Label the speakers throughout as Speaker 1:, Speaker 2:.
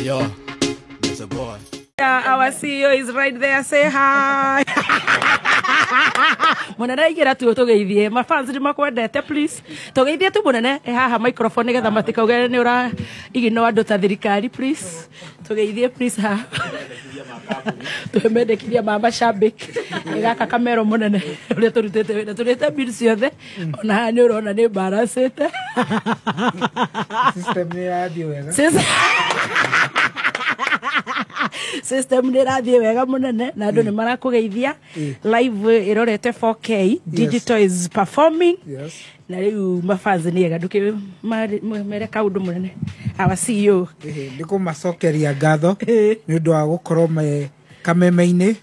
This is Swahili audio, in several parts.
Speaker 1: Yo, that's a boy.
Speaker 2: Yeah, our CEO is right there. Say hi. Munene igira tu tugeithie mafans ni makwendete please tugeithie tu munene haha microphone getha matikauge ni ura igino andu ta thirikari please tugeithie please ha tumendekithia mama shambik igaka kamero munene uria turutete wina turete bill ciothe ona ni urona ni embarrassete
Speaker 3: system ni radio wega
Speaker 2: system ni rathie wega munene na andu ni marakugeithia live irorete 4K digital is performing na riu mafans ni ega nduki mere kaundu munene our CEO
Speaker 3: ndiko macokeria ngatho ni undu wa gukorwo me kameme-ini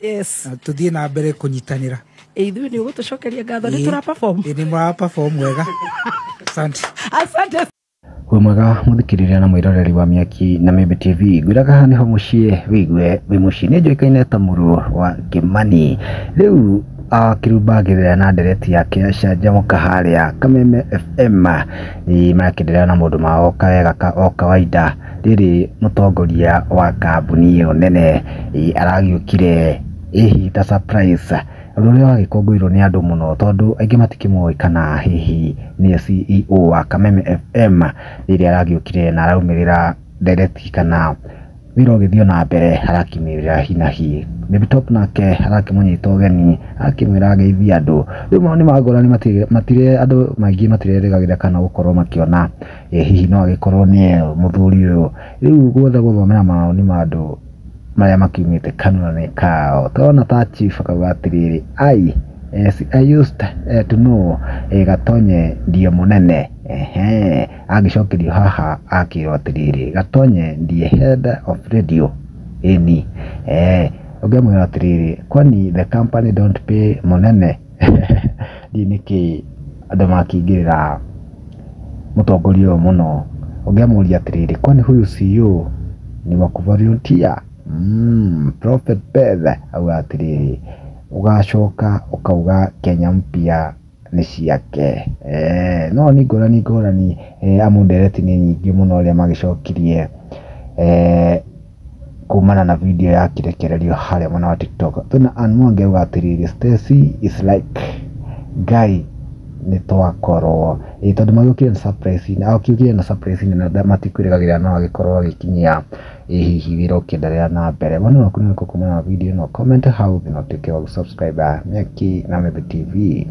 Speaker 3: tuthie na mbere kunyitanira
Speaker 2: ithu ni ugutucokeria ngatho ni tura perform
Speaker 3: ni mwa perform wega
Speaker 2: asante
Speaker 4: Mwega muthikiriria na mwiroreri wa Miaki na Mebe TV gwiraga haha niho mucie wigue wi mucie ni njoikaine ta muru wa Kimani riu kirubagirira na ndereti yake acanjamuka haria Kameme FM ni marakenderea na mundu mao kawega o kawaida riri mutongoria wa kambuni iyo nene aragiukire hihi ta surprise Ruria wagikongwirwo ni andu muno tondu aingi matikimoi kana hihi ni CEO wa Kameme FM riri aragiukire na araumirira direct kana wira ugithio na mbere arakimirira hinahi Baby Top nake arakimunyita ugeni akimwira ageithia andu riu ni magorani matire andu maingi matirerĩgagĩra kana gukorwo makiona hihi no agikorwo ni muthuri uyu riu guothe guthomera maoni ma andu maria makiumite kanuni kao tona ta chief akauga atiriri I used to know Gatonye ndiye munene agicokerio haha akirwo atiriri Gatonye ndiye head of radio eni ugemwira atiriri kwani the company don't pay munene diniki andu makingirira mutongoria muno ugemuria atiriri kwani huyu CEO ni wa kuvolunteer Prophet Beth au atiriri ugacoka ukauga Kenya mpya ni ciake no ni ngorani amundereti ni nyingi muno ria magicokirie kumana na video ya kirekererio haria mwana wa TikTok tuna anmonge au atiriri Stacy is like guy ni twakorwo tondu magukire na surprise na akiugire na surprise na matikwirĩgagĩra no agikorwo agikinyia hihi wira ukiendelea na mbere bwana waku ni kumana na video no comment how you know take subscribe Miaki na Mebe TV